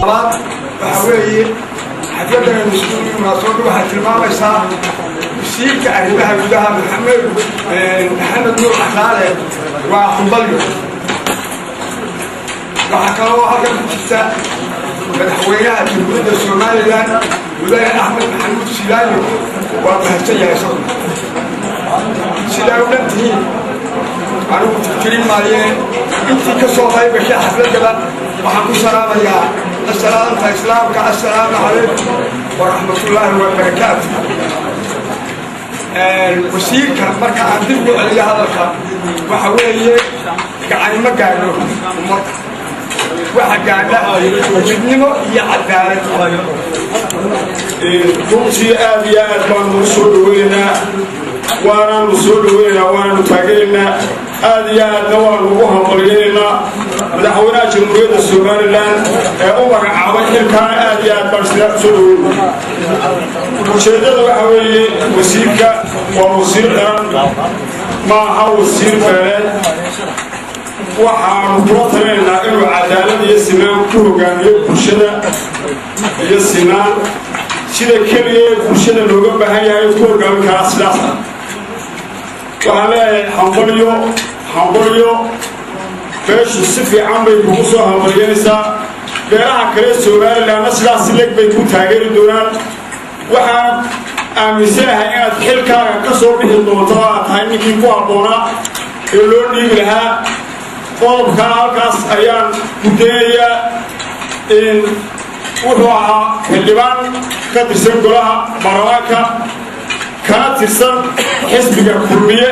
وحوي حفلتنا المسؤول مناصر واحد الماما يسا وسيلك أهلها بدها محمد نور حسالة وحنبليو وحكاوا هذا الكتاب مدحوينها جمهورية الصومالية وذا أحمد محمود سيلاني وبهجتي يا سيدي سيلاني ولنتهي أنا كريم مالية أنت كصوفي بشي حفلة وحكو سلام يا السلام إسلامك السلام عليكم ورحمة الله وبركاته وسيلك مركا عندي على هذا الخط وحوي يعني ما قالوا واحد قاعد وجدني يا عدالة كنتي أبيات من مسؤولنا وانا مسؤولنا وانا متاجرنا أبيات نوار وهم مرجلنا مدحونا جمهورية الصوماليلاند أمر عوائل كان أبيات مسؤولنا وشدد وحوي وسيلك ومسيرنا ما هو وسيل فلان waxaan ku tareynaa inuu cadaalad iyo sinaan ku hogaamiyo bulshada iyo sinaan sida kaliya bulshada looga baahan yahay ku hogaamin kara sidaas waxaan leeyahay hambalyo beeshu si fiican bay kugu soo hambalyanaysaa beeraha kale Soomaaliland sidaas leeg bay ku taageeri doonaan waxaan aaminsanahay inaad xilkaaga ka soo bixi doonto tahay ninkii ku habboonaa ee loo dhiibi lahaa qodobka halkaas ayaan gudeeya in wuxuu ahaa xildhibaan ka tirsan golaha baarlamaanka kana tirsan xisbiga kulmiye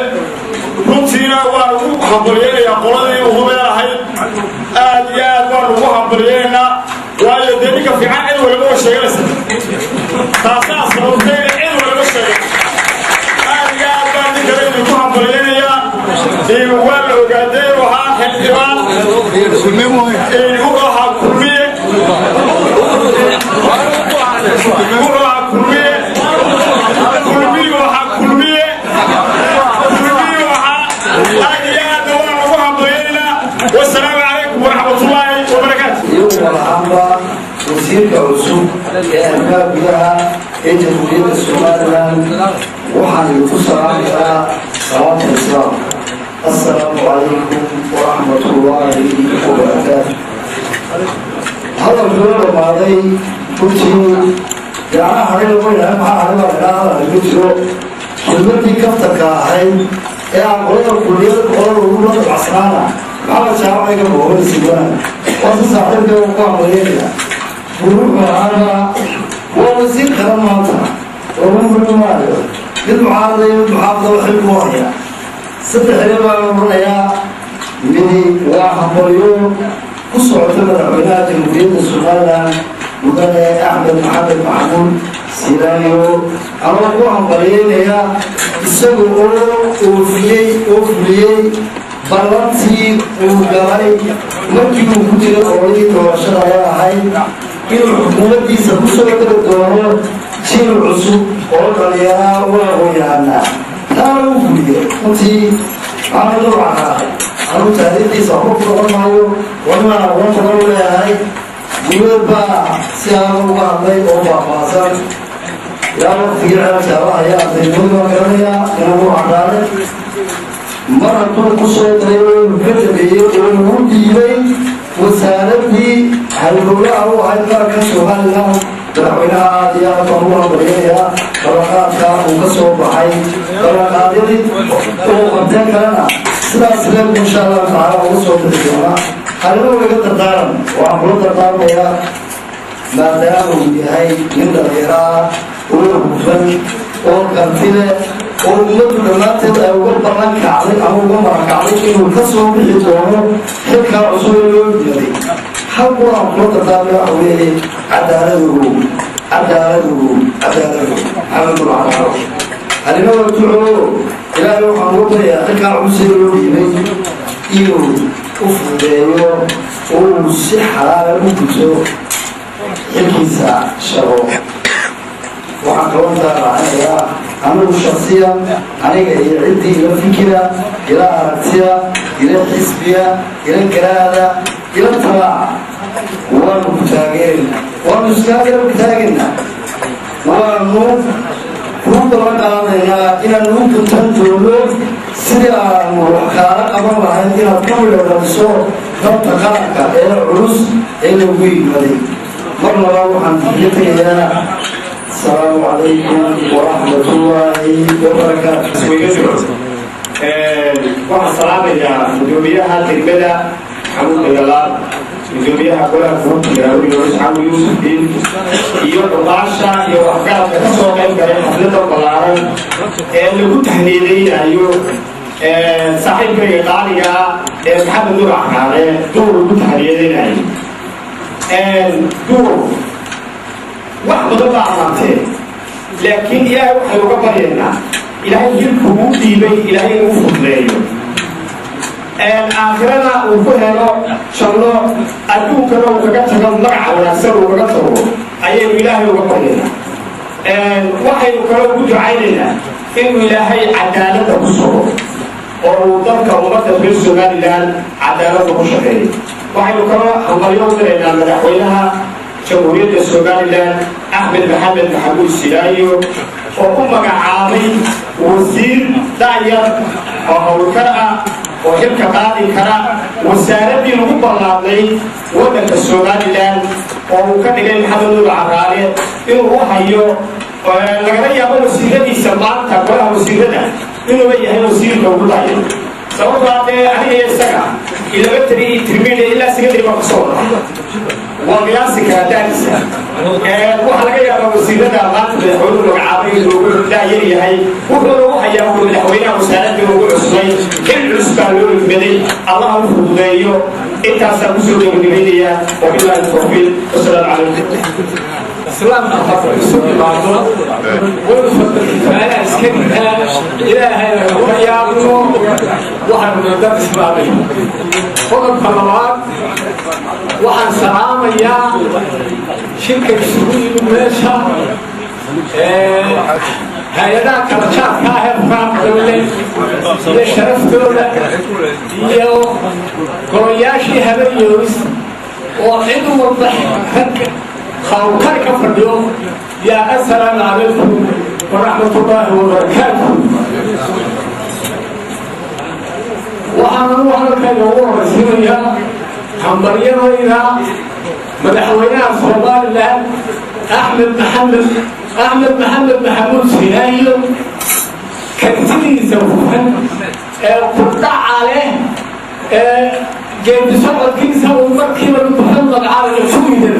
runtiina waan ugu hambalyeynaya qoladii ugu leedahay aad iyo aad baan ugu hambalyeynaa waayo dee ninka fiican cid walba sheeganaysa taasaa sababtay cid walba sheegay aad iyo aad baan ninka ugu hambalyeynaya waa la ogaaday الإمام الوضع كلية والسلام عليكم ورحمة الله وبركاته. وزيرك عصوب الأهمال بها جمهورية الصوماليلاند وحن يقصر عنها صلاة الإسلام. السلام عليكم ورحمة الله وبركاته. هذا الجواب الماضي قلت يا حبيبي وين هم حبيبي لا قلت خدمتي كفتك هاي يا قول الكلية قول الروح العصرانة ما بتشاوي كم هو السجان وتصاحب ده وقام وياه وروح هذا ووزير كلام ماطر ومن ماله المعارضة والمحافظة والحلوانية صدق حلوة مريا مني وحمريون قصة مدحوينات جمهورية الصوماليلاند مدن أحمد محمد محمود سيلانيو أنا أقول بريء يسوي أوفلي بلانتي وجاي ممكن وجود أولي تواشر هاي إنه الحكومة دي سبوسة كده شيء العصوب أو عليها ويانا لا أوفلي أنتي أنا أدور على أنا تعرفي صاحب فرمايو وأنا فرمايو هاي يبقى سيارة وعمي أو باباسر يا رب في على سيارة يا زينون وكرنيا كانوا عدالة مرة تقول قصة تريون فكرة يقولون ديلي وسالتي هالقولة أو هالكاركة سؤال لهم دعونا عادية طروها بريئة بركاتها وقصوا بحي بركات يدي وقبتين كلنا سلام إن شاء الله تعالى وقصوا بالجماعة هلو وقت الدارم وعملوا الدارم يا ما داموا بهاي من الغيرة والوفن والقنفلة والمدن لما تبقى وقبرنا كعليك أو قمرك عليك إنه كسروا بالجوانه حكا عصول اليوم جدي حقوا عملوا الدارم يا أوليه عدالته حمد الله على حرش هلنا وقتعوا إلى يوم حمود يا حكا عصول اليوم إيوه وفديو وصحة ممكن يكيسا شرو وعقلون ترى أنا الشخصية أنا عندي إلى فكرة إلى أرتيا إلى حسبية إلى كرادة إلى طبع ومتاجرنا ومستاجرنا ونوف روح رقابنا إلى نوف تنجلو سريع وحكارة أمام عندنا كل الرسول ضبط خلقك إلى العروس إلى الويل هذه مرة روح عن فيتنا السلام عليكم ورحمة الله وبركاته. waxaan salaamayaa gudoomiyaha degmada xamuud dagaalaad gudoomiyaha golaha fulinta garaawil xamuud yuusuf diin iyo dhuqaasha iyo waxgaradka ka soo qayb galay xafladda ballaaran ee lagu tahniideynayo saaxiibkayga qaaliga ee maxamed nuur axraare duur lagu tahniideynayo duur wax badan baa amaantee laakiin ilaahay waxay uga baryaynaa إلهي يلكم ديبي إلهي وفضليه آخرنا وفهنا شلنا أدوك لو كجتنا مقع ونكسر وكجتره أيام إلهي وقبلنا وحي وكلو كنت عيننا إن إلهي عدالة بصره وضرك ومدى في السودان الآن عدالة بصره وحي وكلو هم اليوم لنا مدحوينها جمهورية السودان الآن أحمد محمود السلايو وكم عامي وزير داير وهولكرة وحبك قاضي كرة وساردي نقوم بالله ودك السودان الآن وكان لي محمد العراري إنه هو هيو لقد يقول وسيلتي سمان تقولها وسيلتها إنه بيجي وسيل موجودة سواء بعد أنا يسقى إذا بتري ترمي إلا سكتي مقصود وقياسك دارسة وحلقة يا وسيلتها ما تدخل العابين ويقول لا يري هاي وقولوا هيا وقول الحوينا وسالتي وقول عصمي كل عسكري بدي الله يفضيه أنت سأقول لك الدنيا وبالله التوفيق والسلام عليكم. السلام عليكم. السلام عليكم. فأنا أسكتها إلى هذا ويابنه وحن من الدرس بعدين. خذ الطلبات وحن سلام يا شركة السعودية المنشأة هيدا كرشات كاهر فرام دولة يشرف دولة يو كروياشي هذا يوز وعندو وضح خاوكاي كفرديو يا السلام عليكم ورحمة الله وبركاته. وأنا أروح لك اليوم رسميا حمبريا وإلى مدحوينا الصومال الآن أحمد محمود سينايو كتير زوجها قطع عليه جيد سبعة كيسة ومركي والمحمد على الشوي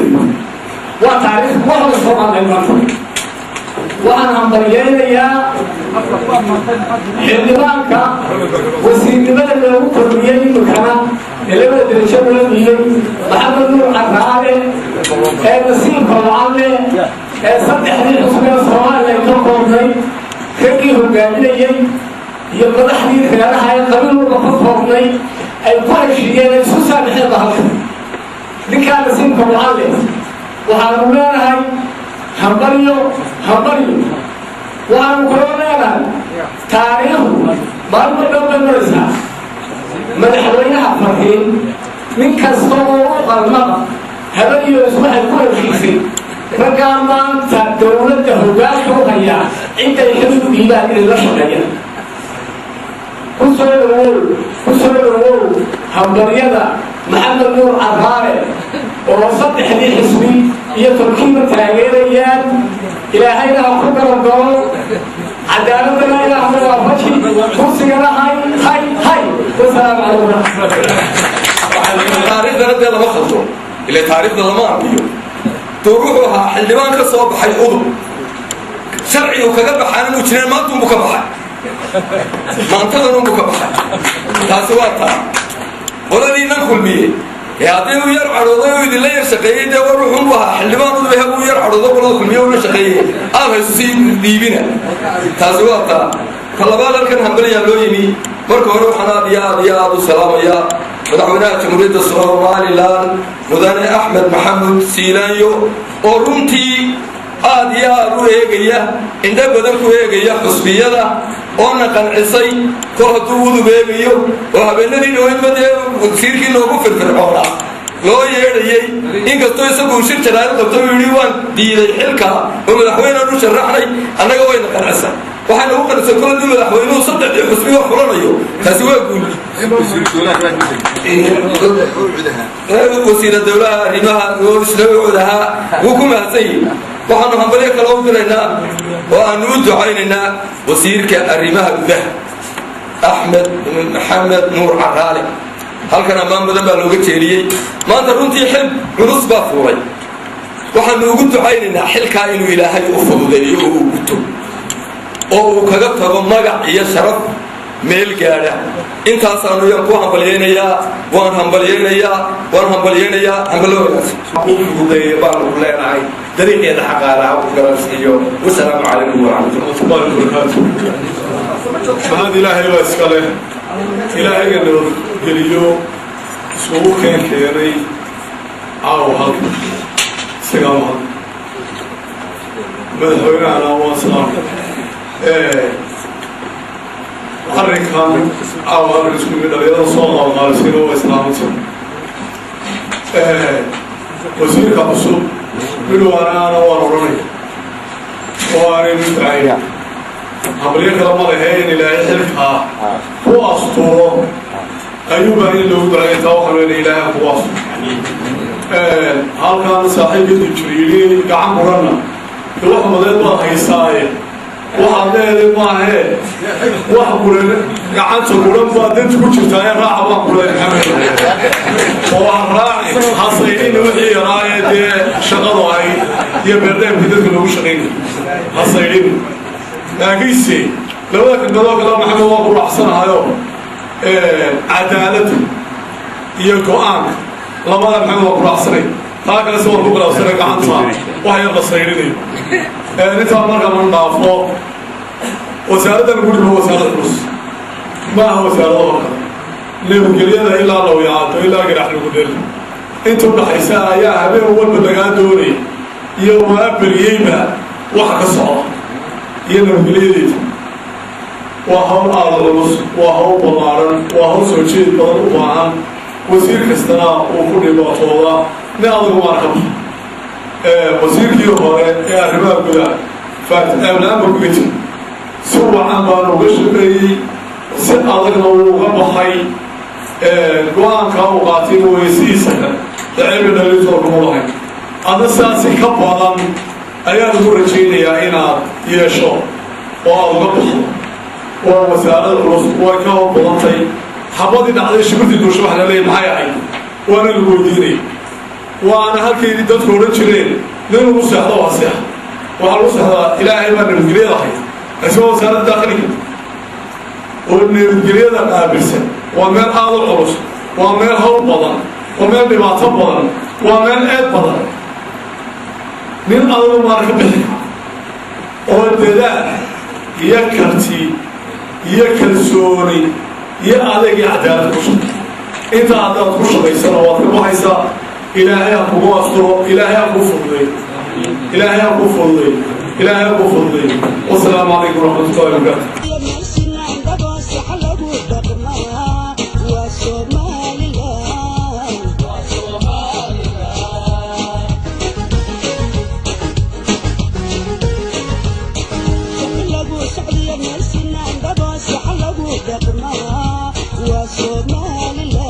وتعرف وهو الصومال المركي وأنا حمبريا يا حلبانك وسيدنا اللي هو كرمية مكانا اللي هو درجة مليئة محمد نور عراري نسيم كوالي صدح لي حسنية الصومال اللي يتوقعوني كيكي هجاني يبقى حديث خلالها يقبل ورفضهم أي كل شيء يسوسا بحيث ظهرك لكان نسيم كوالي وحالمنا هاي حمبريو وأنا كورونا تاريخ ما نقدر ننسى مدحوينها فرحين من كسروا قلمه هذا يسمح كل شيء فكان ما دولة هجاك وهيا أنت يحب بيبان إلى شغلة كسروا حمبريدا محمد نور عراري ووسط حديث حسبي هي تركيبة تاجيريات إلى هنا أخبر الدول عدالتنا إلى أمر وفتحي كرسينا هاي والسلام عليكم ورحمة الله. تاريخنا رد الله ما خلصوا إلى تاريخنا ما عملوا تروحها حلمان كصوب حي أضو شرعي وكذب حالا وجنان ما تم بكبحة ما انتظروا بكبحة تاسواتها ولا لي نقول بيه يا أديو يرعى رضي ويد لا يرشقيه ده وروحهم بها حلمان رضي هبو يرعى رضي ولا كل يوم يرشقيه يسوسين ديبنا تاسواتها فلبالا كان همبلي يلويني مركو روحنا يا السلام يا مدحونا جمهورية الصوماليلاند مدني أحمد محمود سينايو ورمتي يا رويجيا إن ده بدل رويجيا حسبية ده أنا كان عصي كهدود بيجيو وهبنا دي نوين بدي وتصير كي نوقف في الفرعون loo yeedhayey inkastoo isagu shir jaraa'id qabto uu yidhi waan diiday xilka oo madaxweynean u sharaxnay annaga wayna qancisa waxayna u qancisa koladii madaxweynuhu saddexdii xusbiga xulanayo taasi waa guuli wasiira dowlaha arrimaha isnawicoodahaa wuu ku mahadsan yihi waxaanu hambalyo kale u diraynaa oo aanu u ducaynaynaa wasiirka arrimaha gudaha axmed maxamed nuur caraale halkan ammaan badan baa looga jeeliyey maanta runtii xil culus baa fuulay waxaanu ugu ducaynaynaa xilkaa inuu ilaahay u fududeeyo oo uu guto oo uu kaga tago magac iyo sharaf meel gaadha intaasaanu yaan ku hambalyaynayaa waan hambalyaynayaa hamballo wanaagsan fududeeyo baanu ku leenahay dariiqeeda xaqaalaha u garansiiyo wasalaamu calaykum waraxmatullahi wabarakaatu mahad ilaahay baa iska leh ilaahayga nabadgeliyo isugu keenay caawa halka isagaa mahad madaxweynahana waa salaam arrinkan caawa halkan isku yimid dhalinyarada soo qaalqaalisayna waa islaamanta wasiirka cusub midwaanaana waan odhanaya oo aanay mudacayna hambalyo kale ma lehe in ilaahay xilkaa ku asturo ayuubaa in loogu ducay intaa waxaan leena ilaahay ku asturo halkan saaxiibka jibriili gacan quranna wax madeed baad haysaaye waxaad leeday maahee wax quran gacanta quran baa danta ku jirtaa ee raaca baan ku leeyahay oo aan raaci hasaynina wixii yaraaye dee shaqadu ahayd iyo beerdheemkii dadka loogu shaqaynay hasaynina laakiinse labada kelmadoo kale maxamed waa ku raacsanahayo cadaaladda iyo go-aanka labada maxamed waa ku raacsanay taa kale se waan ku khilaafsanay gacanta wax yar la saydhinayo intaa markaan dhaafo wasaaraddan guriba wasaarad culus ma aha wasaaradahoo kale nabadgelyada ilaa lawyaato ilaa garax lagu dhel inta udhaxaysa ayaa habeen walba lagaa doonaya iyo waaberiyeyba waxa ka socda iyo nabadgelyadeeda waa hawl aada culus waa hawl ballaaran waa hawl soo jeed badan u baahan wasiir kastana uu ku dhibaatooda nin adagu waan ka baxa wasiirkii hore ee arrimaha gudaha faamlaanba kuga jira si wacan baanu uga shaqeeyey si adagna uu uga baxay go-aankaa uu qaatay weysihiisa kale daciibka dhaliintoo kuma lahay adna sidaasi ka badan ayaan ugu rajaynayaa inaad yeesho oo aada uga baxdo waa wasaarada culus way ka hor badantay habadii dhacday shibirtii duusha wax la leeyay maxay ahayd waana lagu weydiinaya waana halkaydii dadku odhan jireen nin lagu seexdo waa seexa waxaa lagu seexdaa ilaahay baa nabadgelyada ahayd isagoo wasaaradda daakiliga oo nabadgelyada qaabilsan waa meel aada u culus waa meel hawl badan waa meel dhibaato badan waa meel eed badan nin adagu maana ka bixi oo dadaal iyo karti iyo kalsooni iyo adeeg iyo cadaalad ku shaqay intaa haddaad ku shaqaysana waad ka baxaysaa ilaahay ha kugu asturo ilaahay ha kuu fududeey ilaahay ha kuu fududeey ilaahay ha kuu fududeey wasalaamu calaykum waraxmatullahi wabarakaatu Somaliland